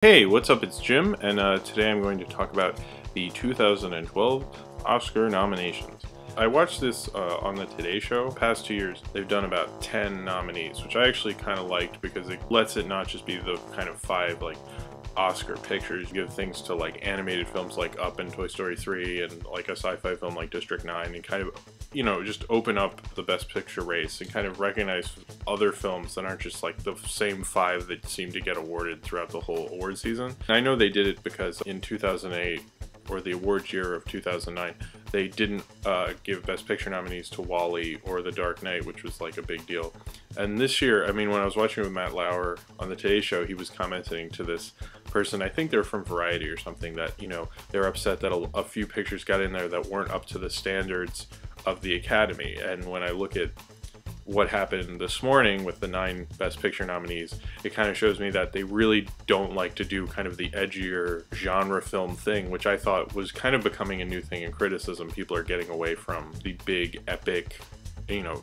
Hey, what's up? It's Jim, and today I'm going to talk about the 2012 Oscar nominations. I watched this on the Today Show. Past 2 years, they've done about 10 nominees, which I actually kind of liked because it lets it not just be the kind of five Oscar pictures. You give things to like animated films like Up and Toy Story 3 and like a sci-fi film like District 9 and kind of, just open up the Best Picture race and kind of recognize other films that aren't just like the same five that seem to get awarded throughout the whole award season. And I know they did it because in 2008, or the awards year of 2009, they didn't give Best Picture nominees to WALL-E or The Dark Knight, which was like a big deal. And this year, I mean, when I was watching with Matt Lauer on the Today Show, he was commenting to this person, I think they're from Variety or something, that, they're upset that a few pictures got in there that weren't up to the standards of the Academy. And when I look at what happened this morning with the 9 Best Picture nominees, it kind of shows me that they really don't like to do kind of the edgier genre film thing, which I thought was kind of becoming a new thing in criticism. People are getting away from the big epic,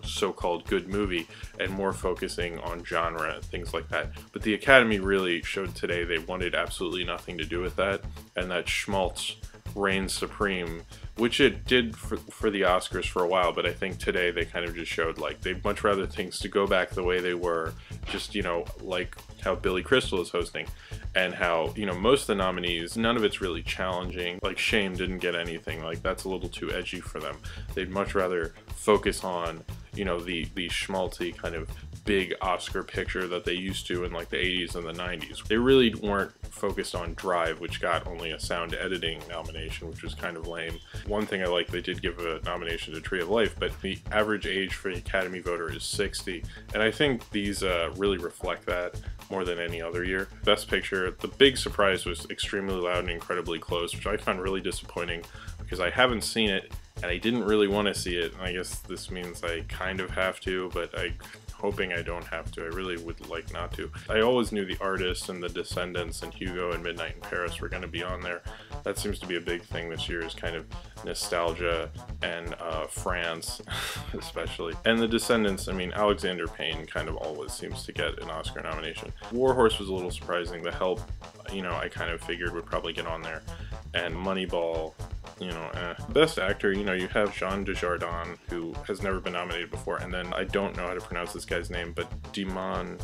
so-called good movie and more focusing on genre and things like that. But the Academy really showed today they wanted absolutely nothing to do with that, and that schmaltz reigns supreme, which it did for the Oscars for a while, but I think today they kind of just showed like they'd much rather things to go back the way they were, just like how Billy Crystal is hosting, and how most of the nominees, none of it's really challenging. Like Shame didn't get anything, like that's a little too edgy for them. They'd much rather focus on the schmaltzy kind of big Oscar picture that they used to in like the 80s and the 90s. They really weren't focused on Drive, which got only a sound editing nomination, which was kind of lame. One thing I like, they did give a nomination to Tree of Life, but the average age for the Academy voter is 60, and I think these really reflect that more than any other year. Best Picture, the big surprise was Extremely Loud and Incredibly Close, which I found really disappointing because I haven't seen it and I didn't really want to see it, and I guess this means I kind of have to, but I'm hoping I don't have to. I really would like not to. I always knew The Artist and The Descendants and Hugo and Midnight in Paris were going to be on there. That seems to be a big thing this year, is kind of nostalgia and France especially. And The Descendants, I mean, Alexander Payne kind of always seems to get an Oscar nomination. War Horse was a little surprising. The Help, I kind of figured would probably get on there. And Moneyball, Best Actor, you have Jean Dujardin, who has never been nominated before, and then I don't know how to pronounce this guy's name, but Dimon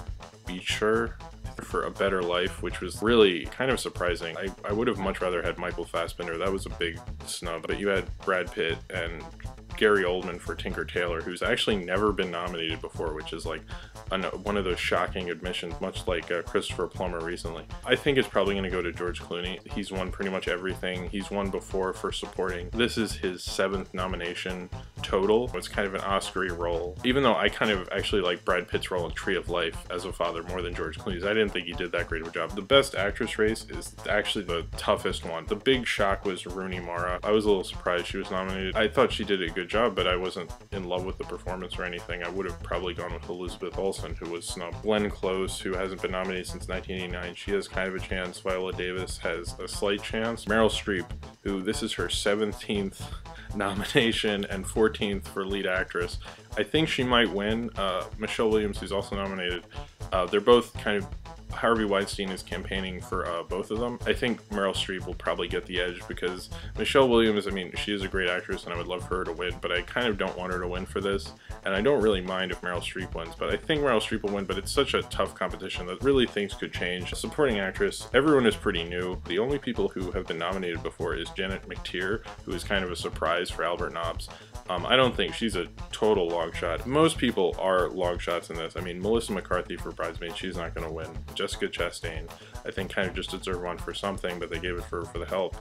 Beecher for A Better Life, which was really kind of surprising. I would have much rather had Michael Fassbender. That was a big snub. But you had Brad Pitt and Gary Oldman for Tinker Tailor, who's actually never been nominated before, which is like one of those shocking admissions, much like Christopher Plummer recently. I think it's probably going to go to George Clooney. He's won pretty much everything. He's won before for supporting. This is his 7th nomination total. It's kind of an Oscar-y role, even though I kind of actually like Brad Pitt's role in Tree of Life as a father more than George Clooney's. I didn't think he did that great of a job. The Best Actress race is actually the toughest one. The big shock was Rooney Mara. I was a little surprised she was nominated. I thought she did a good job, but I wasn't in love with the performance or anything. I would have probably gone with Elizabeth Olsen, who was snubbed. Glenn Close, who hasn't been nominated since 1989, she has kind of a chance. Viola Davis has a slight chance. Meryl Streep, who this is her 17th nomination and 14th for lead actress. I think she might win. Michelle Williams, who's also nominated, they're both kind of, Harvey Weinstein is campaigning for both of them. I think Meryl Streep will probably get the edge because Michelle Williams, I mean, she is a great actress and I would love for her to win, but I kind of don't want her to win for this. And I don't really mind if Meryl Streep wins, but I think Meryl Streep will win, but it's such a tough competition that really things could change. Supporting actress, everyone is pretty new. The only people who have been nominated before is Janet McTeer, who is kind of a surprise for Albert Nobbs. I don't think she's a total long shot. Most people are long shots in this. I mean, Melissa McCarthy for Bridesmaids, she's not going to win. Jessica Chastain, I think, kind of just deserved one for something, but they gave it for The Help.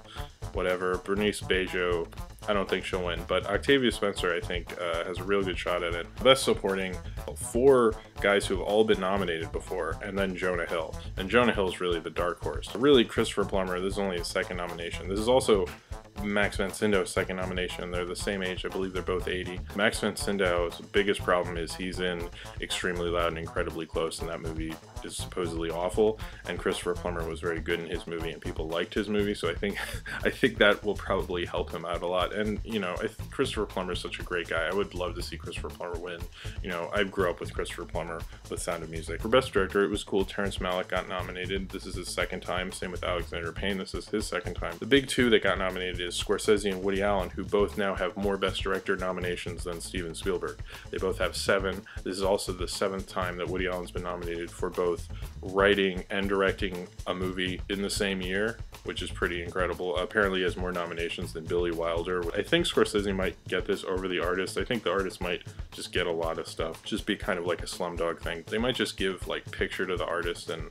Whatever. Bernice Bejo, I don't think she'll win, but Octavia Spencer, I think, has a real good shot at it. Best Supporting, 4 guys who have all been nominated before, and then Jonah Hill. And Jonah Hill's really the dark horse. Really, Christopher Plummer, this is only his 2nd nomination. This is also Max von Sydow's 2nd nomination. They're the same age. I believe they're both 80. Max von Sydow's biggest problem is he's in Extremely Loud and Incredibly Close, and that movie is supposedly awful, and Christopher Plummer was very good in his movie and people liked his movie, so I think that will probably help him out a lot. And you know, Christopher Plummer is such a great guy. I would love to see Christopher Plummer win. You know, I grew up with Christopher Plummer with Sound of Music. For Best Director, it was cool. Terrence Malick got nominated. This is his second time. Same with Alexander Payne. This is his second time. The big two that got nominated is Scorsese and Woody Allen, who both now have more Best Director nominations than Steven Spielberg. They both have 7. This is also the 7th time that Woody Allen's been nominated for both writing and directing a movie in the same year, which is pretty incredible. Apparently he has more nominations than Billy Wilder. I think Scorsese might get this over the artist. I think the artist might just get a lot of stuff, just be kind of like a Slumdog thing. They might just give like picture to the artist and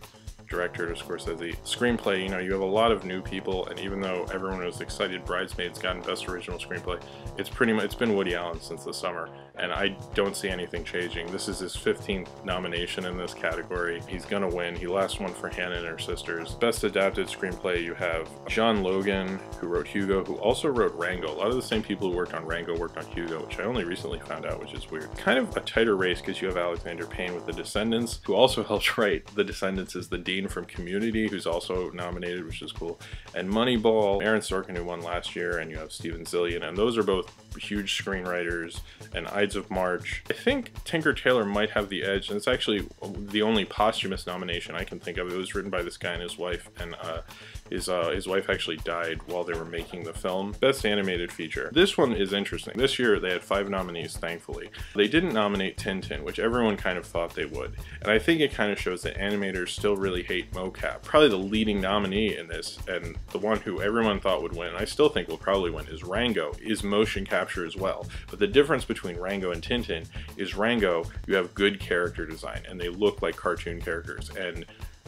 director to Scorsese. Screenplay, you know, you have a lot of new people, and even though everyone was excited Bridesmaids got Best Original Screenplay, it's been Woody Allen since the summer, and I don't see anything changing. This is his 15th nomination in this category. He's gonna win. He last won for Hannah and Her Sisters. Best Adapted Screenplay, you have John Logan, who wrote Hugo, who also wrote Rango. A lot of the same people who worked on Rango worked on Hugo, which I only recently found out, which is weird. Kind of a tighter race because you have Alexander Payne with The Descendants, who also helped write The Descendants is the Dean from Community, who's also nominated, which is cool. And Moneyball, Aaron Sorkin, who won last year, and you have Steven Zillion, and those are both huge screenwriters. And Ides of March, I think Tinker Tailor might have the edge, and it's actually the only posthumous nomination I can think of. It was written by this guy and his wife, and his wife actually died while they were making the film. Best Animated Feature. This one is interesting. This year they had 5 nominees, thankfully. They didn't nominate Tintin, which everyone kind of thought they would. And I think it kind of shows that animators still really hate mocap. Probably the leading nominee in this, and the one who everyone thought would win, and I still think will probably win, is Rango, is motion capture as well. But the difference between Rango and Tintin is Rango, you have good character design, and they look like cartoon characters. And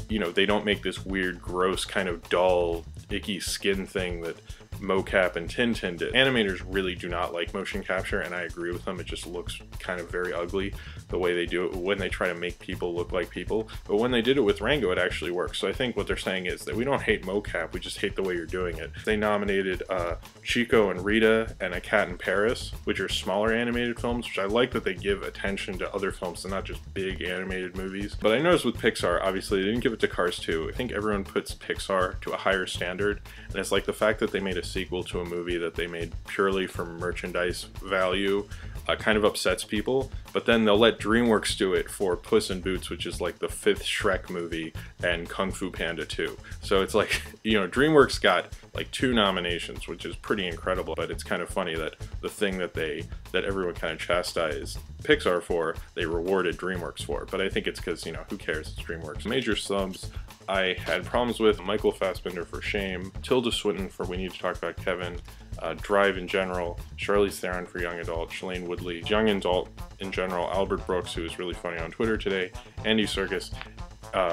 you know, they don't make this weird, gross, kind of dull, icky skin thing that mocap and Tintin did. Animators really do not like motion capture, and I agree with them. It just looks kind of very ugly the way they do it when they try to make people look like people. But when they did it with Rango, it actually works. So I think what they're saying is that we don't hate mocap, we just hate the way you're doing it. They nominated Chico and Rita and A Cat in Paris, which are smaller animated films, which I like that they give attention to other films and not just big animated movies. But I noticed with Pixar, obviously they didn't give it to Cars 2. I think everyone puts Pixar to a higher standard, and it's like the fact that they made a sequel to a movie that they made purely for merchandise value kind of upsets people, but then they'll let DreamWorks do it for Puss in Boots, which is like the 5th Shrek movie, and Kung Fu Panda 2. So it's like, you know, DreamWorks got like 2 nominations, which is pretty incredible, but it's kind of funny that the thing that everyone kind of chastised Pixar for, they rewarded DreamWorks for. But I think it's because, you know, who cares, it's DreamWorks. Major snubs I had problems with: Michael Fassbender for Shame, Tilda Swinton for We Need to Talk About Kevin, Drive in general, Charlize Theron for Young Adult, Shailene Woodley, Young Adult in general, Albert Brooks, who is really funny on Twitter today, Andy Serkis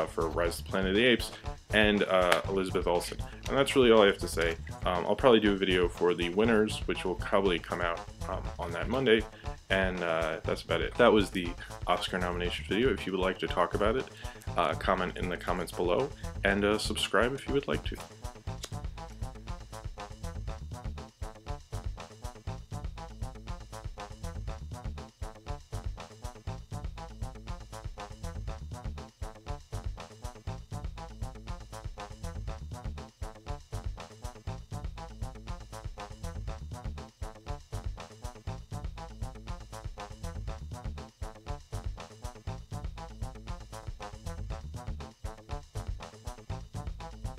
for Rise of the Planet of the Apes, and Elizabeth Olsen. And that's really all I have to say. I'll probably do a video for the winners, which will probably come out on that Monday, and that's about it. That was the Oscar nomination video. If you would like to talk about it, comment in the comments below, and subscribe if you would like to.